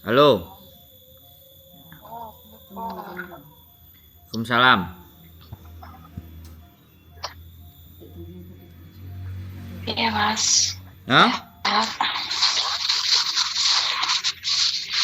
Halo, Waalaikumsalam. Iya mas. Hah? Sehat.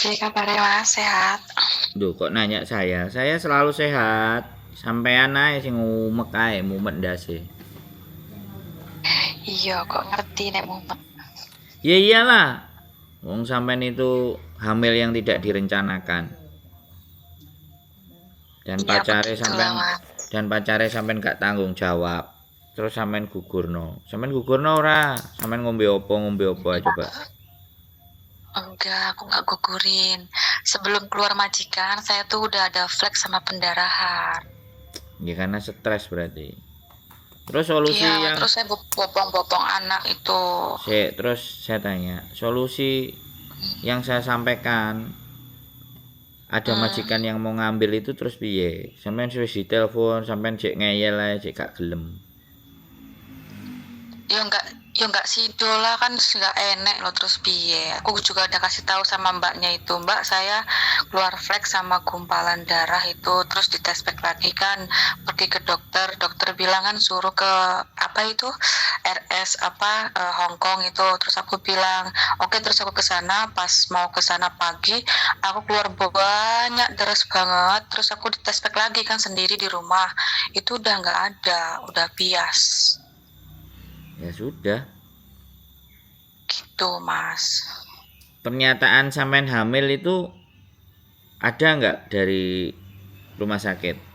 Jadi kabarnya mas sehat? Duh, kok nanya saya? Saya selalu sehat. Sampean ae sing ngumek ae, mumet ndase. Iya kok ngerti nek mumet. Ya iyalah. Wong sampean itu hamil yang tidak direncanakan. Dan Iya pacare begitulah sampean mas. gak tanggung jawab. Terus sampean gugurno. Sampean gugurno ora? Sampean ngombe opo aja, Pak. Enggak, aku nggak gugurin. Sebelum keluar majikan, saya tuh udah ada flek sama pendarahan. Ya karena stres berarti. Terus solusi Iya, yang terus saya bopong-bopong anak itu. terus saya tanya, solusi yang saya sampaikan ada majikan yang mau ngambil itu terus piye? Sampeyan wis ditelepon, sampeyan cek ngeyel ae, cek gak gelem. Ya enggak sido lah kan nggak enek loh terus piye. Aku juga udah kasih tahu sama mbaknya itu, Mbak saya keluar flek sama gumpalan darah itu, terus dites back lagi kan, pergi ke dokter, dokter bilang kan suruh ke apa itu RS apa Hong Kong itu, terus aku bilang oke, terus aku ke sana, pas mau ke sana pagi aku keluar banyak deras banget, terus aku dites back lagi kan sendiri di rumah, itu udah nggak ada, udah bias. Ya sudah. Gitu mas. Pernyataan sampean hamil itu ada nggak dari rumah sakit?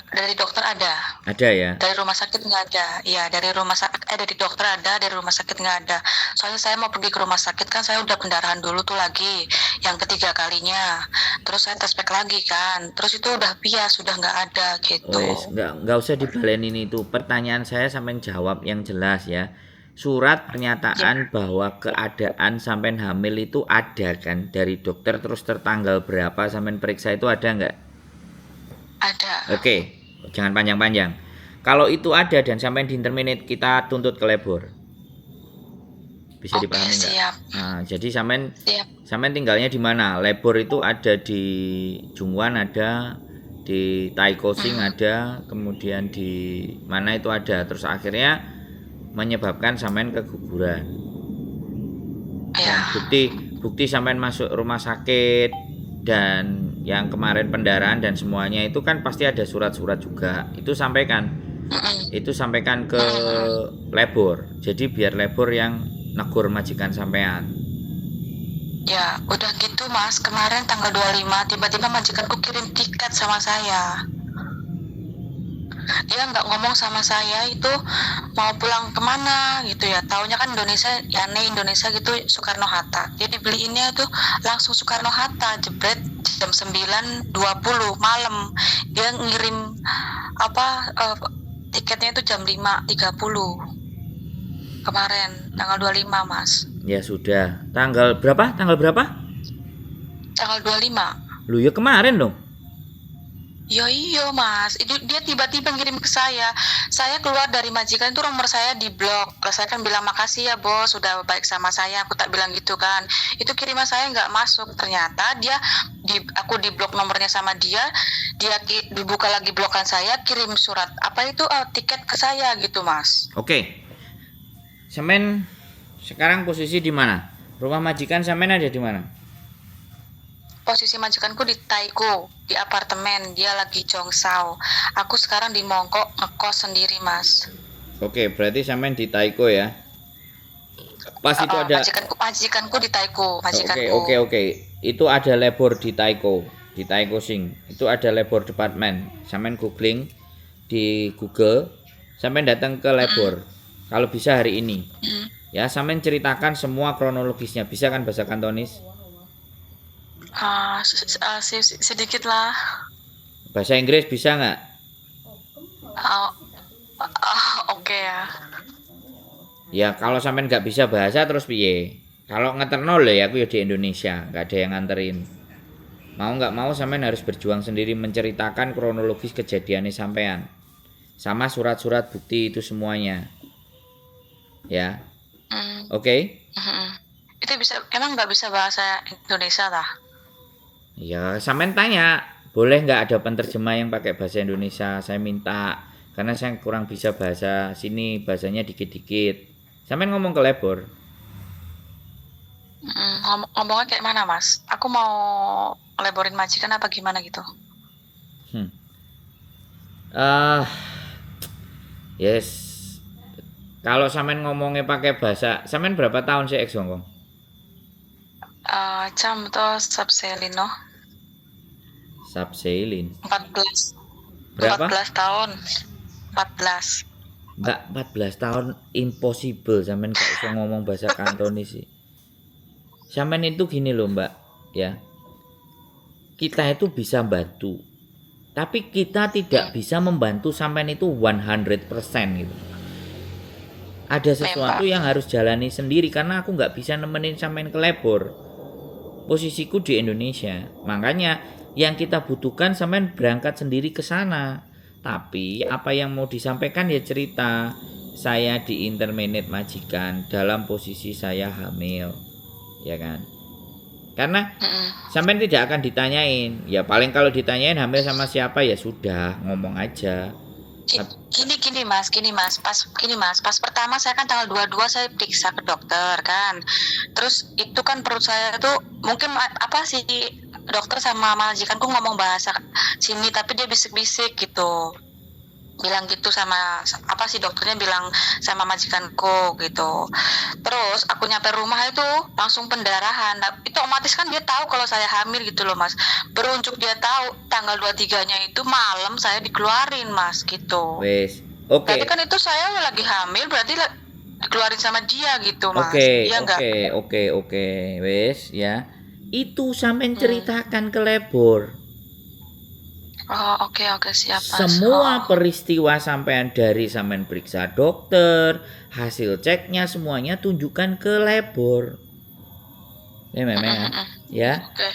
Dari dokter ada, Ada ya. dari rumah sakit nggak ada. Iya, dari rumah sakit, dari dokter ada, dari rumah sakit nggak ada. Soalnya saya mau pergi ke rumah sakit kan, saya udah pendarahan dulu tuh lagi, yang ketiga kalinya. Terus saya tes pack lagi kan, terus itu udah bias, sudah nggak ada gitu. Wes, nggak usah dibalenin itu. Pertanyaan saya sampean jawab yang jelas ya. Surat Ya, pernyataan bahwa keadaan sampean hamil itu ada kan dari dokter, terus tertanggal berapa sampean periksa itu ada nggak? ada. Oke, jangan panjang-panjang. Kalau itu ada dan sampai di interminate, kita tuntut ke labor. Bisa Oke, dipahami nggak? siap. Nah, jadi sampean Siap. sampean tinggalnya di mana? Labor itu ada di Jungwan, ada di Taiko Sing, ada, kemudian di mana itu ada. Terus akhirnya menyebabkan sampean keguguran. Dan Ya. bukti sampean masuk rumah sakit dan yang kemarin pendarahan dan semuanya itu kan pasti ada surat-surat juga. Itu sampaikan ke labor. Jadi biar labor yang negur majikan sampean. Ya, udah gitu mas, kemarin tanggal 25 tiba-tiba majikanku kirim tiket sama saya. Dia nggak ngomong sama saya itu mau pulang kemana gitu ya, taunya kan Indonesia ya, nih Indonesia gitu Soekarno Hatta, dia dibeliinnya tuh langsung Soekarno Hatta, jebret jam 9.20 malam dia ngirim apa tiketnya itu jam 5.30 kemarin tanggal 25 mas. Ya sudah. Tanggal berapa? Tanggal berapa? Tanggal 25. Lu ya kemarin dong. Ya iya mas, itu dia tiba-tiba ngirim ke saya. Saya keluar dari majikan itu nomor saya di blok. Kalau saya kan bilang makasih ya bos, sudah baik sama saya. Aku tak bilang gitu kan. Itu kiriman saya nggak masuk. Ternyata dia aku di blok nomornya sama dia. Dia dibuka lagi blokan saya, kirim surat apa itu tiket ke saya gitu mas. Oke. Semen sekarang posisi di mana? Rumah majikan semen ada di mana? Posisi majikanku di Taiko, di apartemen. Dia lagi Jongsao. Aku sekarang di Mongkok ngekos sendiri mas. Oke, berarti semen di Taiko ya. Pas itu ada. Majikanku di Taiko, Oke, majikanku. oke, oke. Itu ada labor di Taiko Sing. Itu ada labor department. Sampean googling di Google, sampean datang ke labor. Kalau bisa hari ini. Ya, sampean ceritakan semua kronologisnya. Bisa kan bahasa Kantonis? Sedikit lah. Bahasa Inggris bisa nggak? Oke ya. Ya, kalau sampean nggak bisa bahasa terus piye? Kalau ngeterno lho ya aku ya di Indonesia, nggak ada yang nganterin. Mau nggak mau sampean harus berjuang sendiri menceritakan kronologis kejadiannya sampean. Sama surat-surat bukti itu semuanya. Ya. Mm, Oke. mm, Itu bisa, emang nggak bisa bahasa Indonesia lah? Ya, sampean tanya, boleh nggak ada penerjemah yang pakai bahasa Indonesia? Saya minta, karena saya kurang bisa bahasa sini, bahasanya dikit-dikit. Sampean ngomong ke labor. Ngomongnya kayak mana mas? Aku mau laborin majikan apa gimana gitu? Hmm. Ah, yes. Kalau sampean ngomongnya pakai bahasa, sampean berapa tahun sih ex Hongkong? Jam tuh Sabselino Subsailin. 14 Berapa? 14 tahun 14. Mbak, 14 tahun impossible sampean gak bisa ngomong bahasa Kantonis sih. Sampean itu gini loh, Mbak, ya. Kita itu bisa bantu, tapi kita tidak bisa membantu sampean itu 100% gitu. Ada sesuatu Nembak. yang harus jalani sendiri karena aku nggak bisa nemenin sampean ke labor. Posisiku di Indonesia. Makanya yang kita butuhkan sampean berangkat sendiri ke sana. Tapi apa yang mau disampaikan ya cerita. Saya di intermenit majikan dalam posisi saya hamil. Ya kan? Karena sampean tidak akan ditanyain. Ya paling kalau ditanyain hamil sama siapa ya sudah, ngomong aja. Gini mas, pas pertama saya kan tanggal 22 saya periksa ke dokter kan, terus itu kan perut saya tuh mungkin apa sih, dokter sama majikanku ngomong bahasa sini tapi dia bisik-bisik gitu, bilang gitu sama apa sih, dokternya bilang sama majikanku gitu. Terus aku nyampe rumah itu langsung pendarahan. Nah, itu otomatis kan dia tahu kalau saya hamil gitu loh mas. Berunjuk dia tahu tanggal 23-nya itu malam saya dikeluarin mas gitu. Wes. Berarti Oke. kan itu saya lagi hamil, berarti dikeluarin sama dia gitu mas. Oke, Iya nggak? oke, wes ya. Itu sampean Hmm. ceritakan ke labor. Oh oke siap mas. Oh. Semua peristiwa sampean dari sampean periksa dokter, hasil ceknya semuanya tunjukkan ke labor. Ya memang ya. Ya, Oke.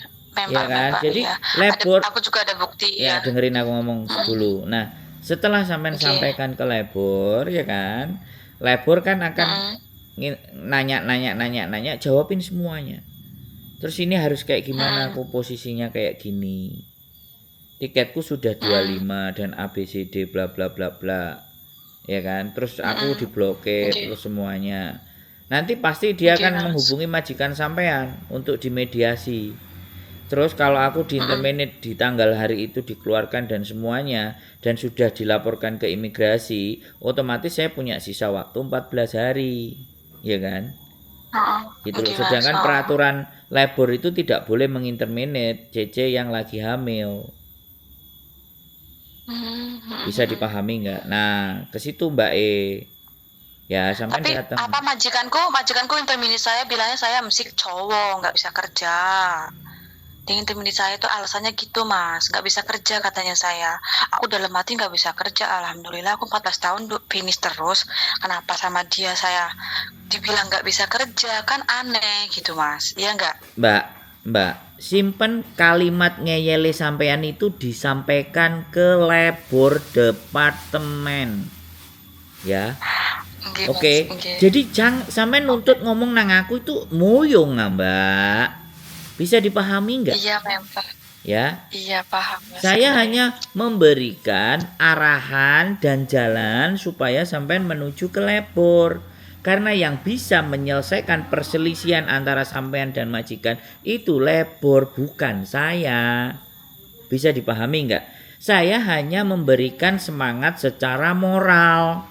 ya kan? Memang Jadi iya. labor Aku juga ada bukti ya ya. dengerin aku ngomong dulu. Nah, setelah sampean Oke. sampaikan ke labor ya kan? Labor kan akan nanya, jawabin semuanya. Terus ini harus kayak gimana, aku posisinya kayak gini. Tiketku sudah 25 dan ABCD bla bla bla bla. Ya kan? Terus aku diblokir Oke. terus semuanya. Nanti pasti dia Oke akan mas. menghubungi majikan sampean untuk dimediasi. Terus kalau aku di interminate di tanggal hari itu dikeluarkan dan semuanya dan sudah dilaporkan ke imigrasi, otomatis saya punya sisa waktu 14 hari. Ya kan? Gitu loh. Oke mas. Sedangkan peraturan labor itu tidak boleh menginterminate CC yang lagi hamil. Bisa dipahami nggak? Nah, ke situ Mbak E. Ya, sampean Tapi datang. apa, majikanku intermini saya bilangnya saya mesti cowok nggak bisa kerja. Di intermini saya itu alasannya gitu mas, nggak bisa kerja katanya saya. Aku dalam hati nggak bisa kerja, alhamdulillah aku 14 tahun finish terus. Kenapa sama dia saya dibilang nggak bisa kerja, kan aneh gitu mas, iya nggak? Mbak, simpen kalimat ngeyele sampean itu disampaikan ke labor departemen. Ya. Oke mas, Oke. oke. Jadi sampean nuntut ngomong nang aku itu moyong nggak, Mbak? Bisa dipahami nggak? Iya memang, Ya. iya paham mas. Saya hanya memberikan arahan dan jalan supaya sampean menuju ke labor. Karena yang bisa menyelesaikan perselisihan antara sampean dan majikan itu labor, bukan saya. Bisa dipahami nggak? Saya hanya memberikan semangat secara moral.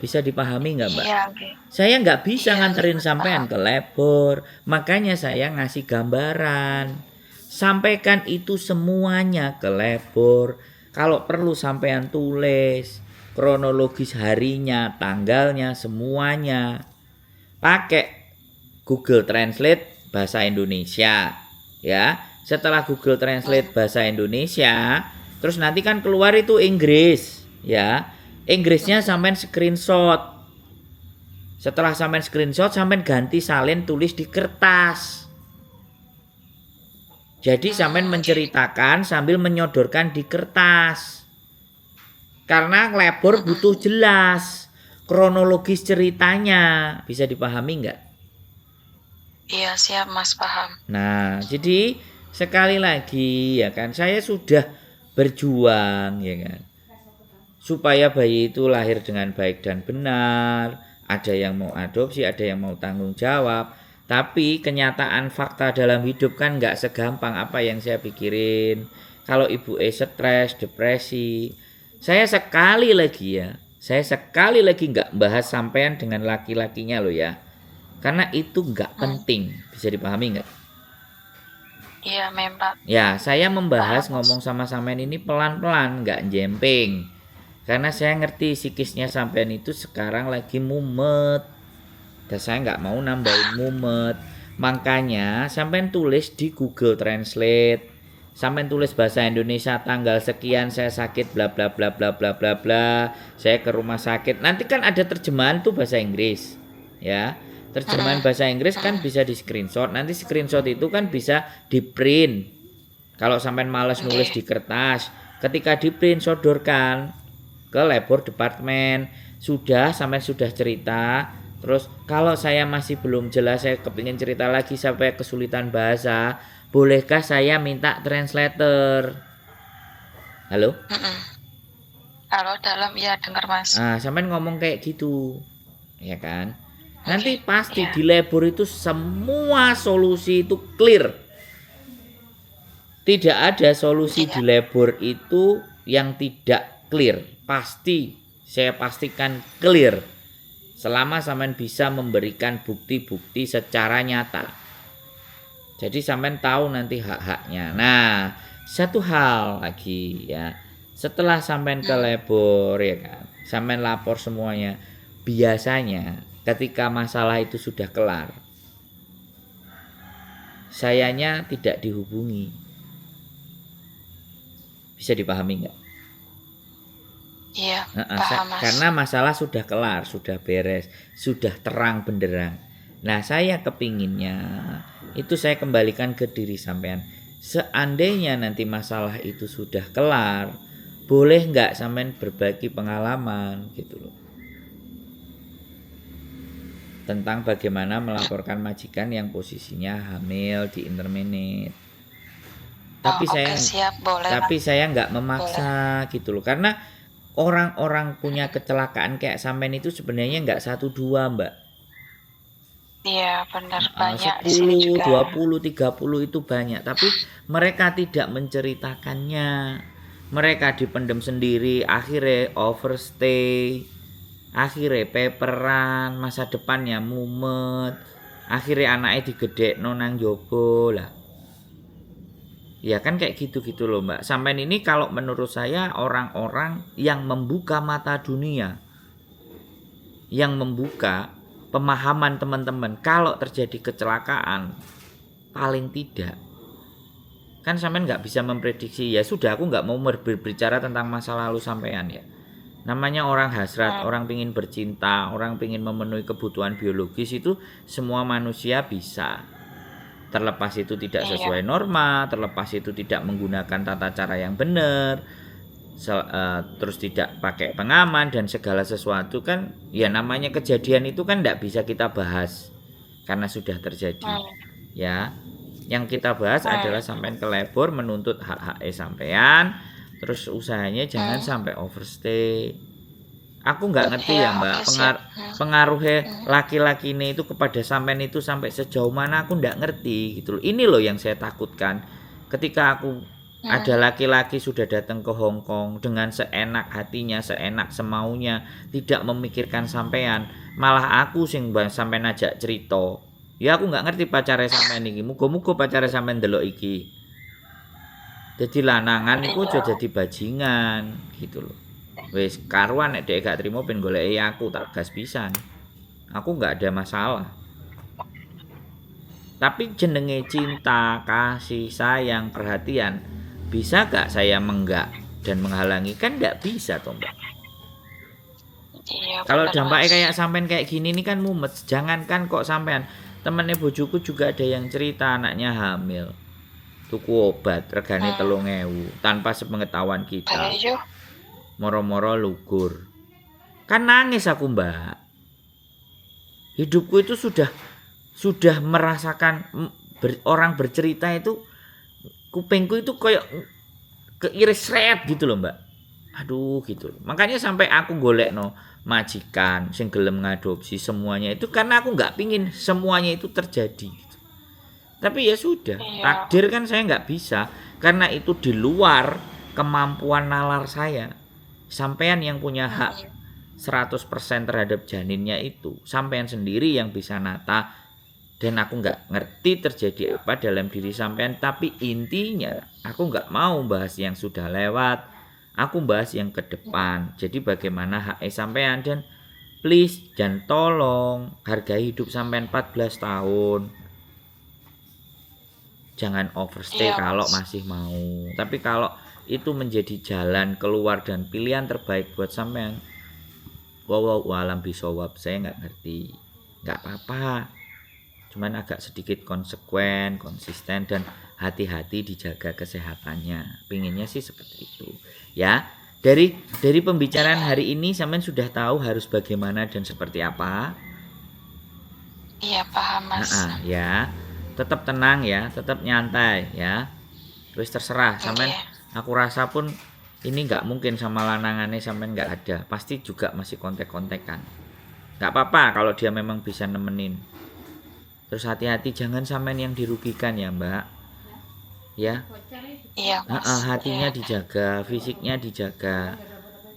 Bisa dipahami nggak, Mbak? Iya, oke. Saya nggak bisa Iya, nganterin mas, sampean paham. ke labor. Makanya saya ngasih gambaran. Sampaikan itu semuanya ke labor. Kalau perlu sampean tulis kronologis harinya, tanggalnya, semuanya. Pakai Google Translate bahasa Indonesia. Ya, setelah Google Translate bahasa Indonesia, terus nanti kan keluar itu Inggris, ya. Inggrisnya sampean screenshot. Setelah sampean screenshot, sampean ganti salin tulis di kertas. Jadi sampean menceritakan sambil menyodorkan di kertas. Karena labor butuh jelas kronologis ceritanya. Bisa dipahami nggak? Iya, siap Mas, paham. Nah, jadi sekali lagi ya kan, saya sudah berjuang ya kan, supaya bayi itu lahir dengan baik dan benar. Ada yang mau adopsi, ada yang mau tanggung jawab. Tapi kenyataan fakta dalam hidup kan nggak segampang apa yang saya pikirin. Kalau ibu stres, depresi, saya sekali lagi nggak bahas sampean dengan laki-lakinya loh ya. Karena itu nggak penting, bisa dipahami nggak? Iya, memang. Ya, saya membahas Paham, Mas. ngomong sama sampean ini pelan-pelan, nggak jemping. Karena saya ngerti psikisnya sampean itu sekarang lagi mumet. Dan saya nggak mau nambahin mumet. Makanya sampean tulis di Google Translate. Sampean tulis bahasa Indonesia tanggal sekian saya sakit bla bla bla bla bla bla bla. Saya ke rumah sakit. Nanti kan ada terjemahan tuh bahasa Inggris. Ya. Terjemahan bahasa Inggris kan bisa di screenshot. Nanti screenshot itu kan bisa di print. Kalau sampean males nulis di kertas, ketika di print sodorkan ke labor departemen. Sampean sudah cerita. Terus kalau saya masih belum jelas, saya kepingin cerita lagi sampai kesulitan bahasa, bolehkah saya minta translator? Halo? Halo, dalam, ya dengar Mas. Sampean ngomong kayak gitu, ya kan? Nanti pasti Iya. di labor itu semua solusi itu clear. Tidak ada solusi di labor itu yang tidak clear. Pasti, saya pastikan clear. Selama sampean bisa memberikan bukti-bukti secara nyata. Jadi sampean tahu nanti hak-haknya. Nah, satu hal lagi ya. Setelah sampean ke labor ya kan, sampean lapor semuanya. Biasanya ketika masalah itu sudah kelar, sayanya tidak dihubungi. Bisa dipahami nggak? Iya, paham Mas. Karena masalah sudah kelar, sudah beres, sudah terang benderang. Nah, saya kepinginnya itu saya kembalikan ke diri sampean. Seandainya nanti masalah itu sudah kelar, boleh nggak sampean berbagi pengalaman gitu loh, tentang bagaimana melaporkan majikan yang posisinya hamil di intermenit. Tapi siap, boleh. saya nggak memaksa gitu loh, karena orang-orang punya kecelakaan kayak sampean itu sebenarnya nggak 1-2 mbak. Iya, benar, banyak di sini 10, juga. 20, 30 itu banyak. Tapi mereka tidak menceritakannya. Mereka dipendam sendiri, akhirnya overstay, akhirnya peperan, masa depannya mumet, akhirnya anaknya digedek nonang jobo lah. Ya kan kayak gitu-gitu loh mbak. Sampai ini kalau menurut saya orang-orang yang membuka mata dunia, yang membuka pemahaman teman-teman kalau terjadi kecelakaan, paling tidak kan sampean nggak bisa memprediksi. Ya sudah, aku nggak mau berbicara tentang masa lalu sampean ya. Namanya orang hasrat, orang pingin bercinta, orang pingin memenuhi kebutuhan biologis, itu semua manusia bisa. Terlepas itu tidak sesuai norma, terlepas itu tidak menggunakan tata cara yang benar, terus tidak pakai pengaman dan segala sesuatu kan, ya namanya kejadian itu kan tidak bisa kita bahas karena sudah terjadi. Ya, yang kita bahas adalah sampean ke labor menuntut hak-hak sampean, terus usahanya jangan sampai overstay. Aku nggak ngerti ya mbak, pengaruhnya laki-laki ini itu kepada sampean itu sampai sejauh mana, aku nggak ngerti gitu loh. Ini loh yang saya takutkan ketika aku ada laki-laki sudah datang ke Hong Kong dengan seenak hatinya, seenak semaunya, tidak memikirkan sampean, malah aku sing sampean ajak cerita. Ya aku nggak ngerti pacare sampean iki, muga-muga pacare sampean delok iki jadi lanangan iku aja jadi bajingan gitu loh. Wis karuan nek dhek gak trimo ben goleki aku, tak gas pisan. Aku nggak ada masalah. Tapi jenenge cinta, kasih, sayang, perhatian, bisa gak saya menggak dan menghalangi? Kan nggak bisa toh mbak. Iya, Kalau benar, dampaknya Mas. kayak sampean kayak gini nih kan mumet. Jangankan kok sampean, temennya bojoku juga ada yang cerita anaknya hamil, tuku obat regane 3.000 tanpa sepengetahuan kita, Ayo. moro-moro lugur. Kan nangis aku mbak. Hidupku itu sudah sudah merasakan orang bercerita itu kupingku itu kayak keiris seret gitu loh Mbak. Aduh gitu. Makanya sampai aku golekno majikan sing gelem ngadopsi semuanya itu karena aku nggak pingin semuanya itu terjadi. Tapi ya sudah, Iya. takdir kan saya nggak bisa karena itu di luar kemampuan nalar saya. Sampean yang punya hak 100% terhadap janinnya itu, sampean sendiri yang bisa nata, dan aku nggak ngerti terjadi apa dalam diri sampean. Tapi intinya aku nggak mau bahas yang sudah lewat, aku bahas yang ke depan. Jadi bagaimana hak sampean, dan please jangan tolong hargai hidup sampean 14 tahun. Jangan overstay Iya, kalau Mas. masih mau. Tapi kalau itu menjadi jalan keluar dan pilihan terbaik buat sampean, wow alam bisawab, saya nggak ngerti, nggak apa-apa. Cuman agak sedikit konsekuen, konsisten, dan hati-hati dijaga kesehatannya. Pinginnya sih seperti itu, ya. Dari pembicaraan hari ini, sampean sudah tahu harus bagaimana dan seperti apa. Iya, paham, Mas. Ya. Tetap tenang ya, tetap nyantai ya. Terus terserah sampean. Oke. Aku rasa pun ini nggak mungkin sama lanangannya sampean nggak ada. Pasti juga masih kontek-kontekan. Nggak apa-apa kalau dia memang bisa nemenin. Terus hati-hati jangan sampean yang dirugikan ya Mbak. Ya. Iya, Mas. Hatinya Iya. dijaga, fisiknya dijaga.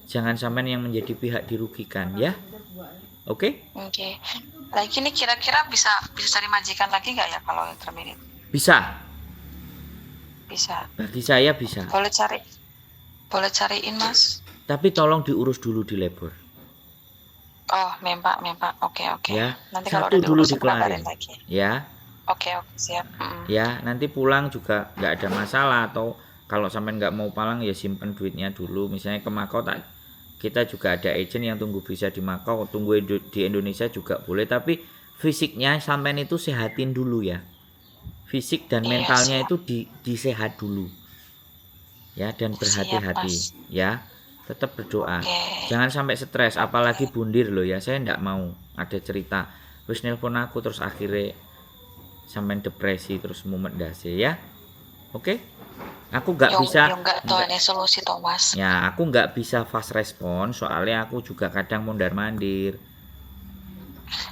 Jangan sampean yang menjadi pihak dirugikan ya. Oke? Oke. Lagi nih kira-kira bisa cari majikan lagi nggak ya kalau yang terminate? Bisa. Bisa. Bagi saya bisa. Boleh cariin, Mas. Tapi tolong diurus dulu di labor. Oh, mempak. Oke. Ya. Nanti kalau Satu udah dulu diurus aku dikelarin. kabarin lagi. Ya. Oke, siap. Ya, nanti pulang juga nggak ada masalah, atau kalau sampai nggak mau pulang ya simpen duitnya dulu. Misalnya ke Makau, kita juga ada agent yang tunggu visa di Makau, tunggu di Indonesia juga boleh, tapi fisiknya sampean itu sehatin dulu ya. Fisik dan Iya, mentalnya siap. itu disehat dulu. Ya, dan berhati-hati Siap, Mas. ya. Tetap berdoa. Oke. Jangan sampai stres, apalagi bundir loh ya. Saya nggak mau ada cerita terus nelpon aku terus akhirnya sampai depresi terus mumet dasi ya. Oke? Aku nggak bisa. Enggak tahu ini solusi toh, Mas. Ya, aku nggak bisa fast respon soalnya aku juga kadang mondar-mandir.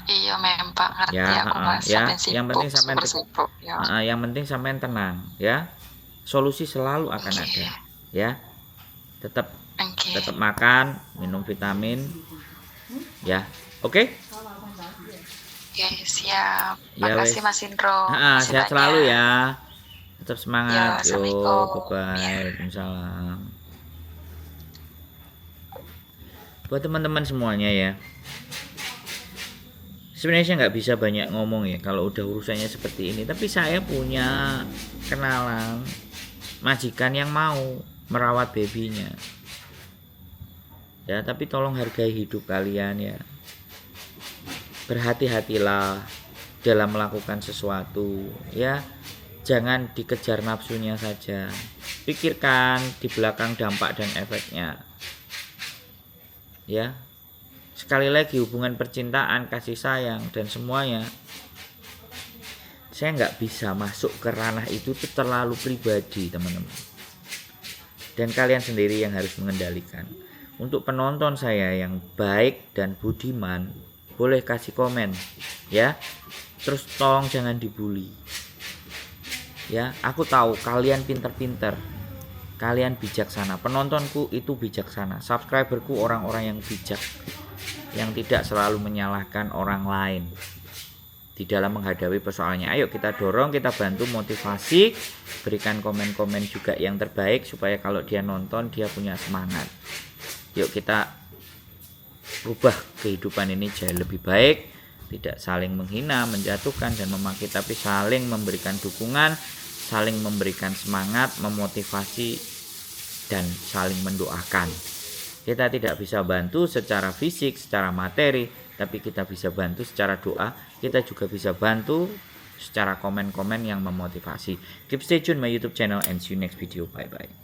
Iya, mempak ngerti Ya, aku, Mas. ya. Sampai Yang penting sampean super sibuk. Ya. yang penting sampean tenang ya. Solusi selalu akan ada ya. Tetap Oke. makan, minum vitamin ya. Oke? Oke, siap. Ya, Makasih, wes. Mas Indro. Makasih Sehat banyak. selalu ya. Tetap semangat. Ya, Yo, Assalamualaikum. bye-bye. Waalaikumsalam. Buat teman-teman semuanya ya. Sebenarnya saya nggak bisa banyak ngomong ya kalau udah urusannya seperti ini. Tapi saya punya kenalan majikan yang mau merawat babynya. Ya, tapi tolong hargai hidup kalian ya. Berhati-hatilah dalam melakukan sesuatu ya. Jangan dikejar nafsunya saja. Pikirkan di belakang dampak dan efeknya. Ya. Sekali lagi, hubungan percintaan, kasih sayang dan semuanya, saya nggak bisa masuk ke ranah itu terlalu pribadi teman-teman. Dan kalian sendiri yang harus mengendalikan. Untuk penonton saya yang baik dan budiman, boleh kasih komen ya. Terus tolong jangan dibully ya. Aku tahu kalian pinter-pinter, kalian bijaksana, penontonku itu bijaksana, subscriberku orang-orang yang bijak, yang tidak selalu menyalahkan orang lain di dalam menghadapi persoalannya. Ayo kita dorong, kita bantu, motivasi, berikan komen-komen juga yang terbaik supaya kalau dia nonton dia punya semangat. Yuk kita rubah kehidupan ini jauh lebih baik, tidak saling menghina, menjatuhkan dan memaki, tapi saling memberikan dukungan, saling memberikan semangat, memotivasi dan saling mendoakan. Kita tidak bisa bantu secara fisik, secara materi, tapi kita bisa bantu secara doa. Kita juga bisa bantu secara komen-komen yang memotivasi. Keep stay tune my YouTube channel and see you next video. Bye bye.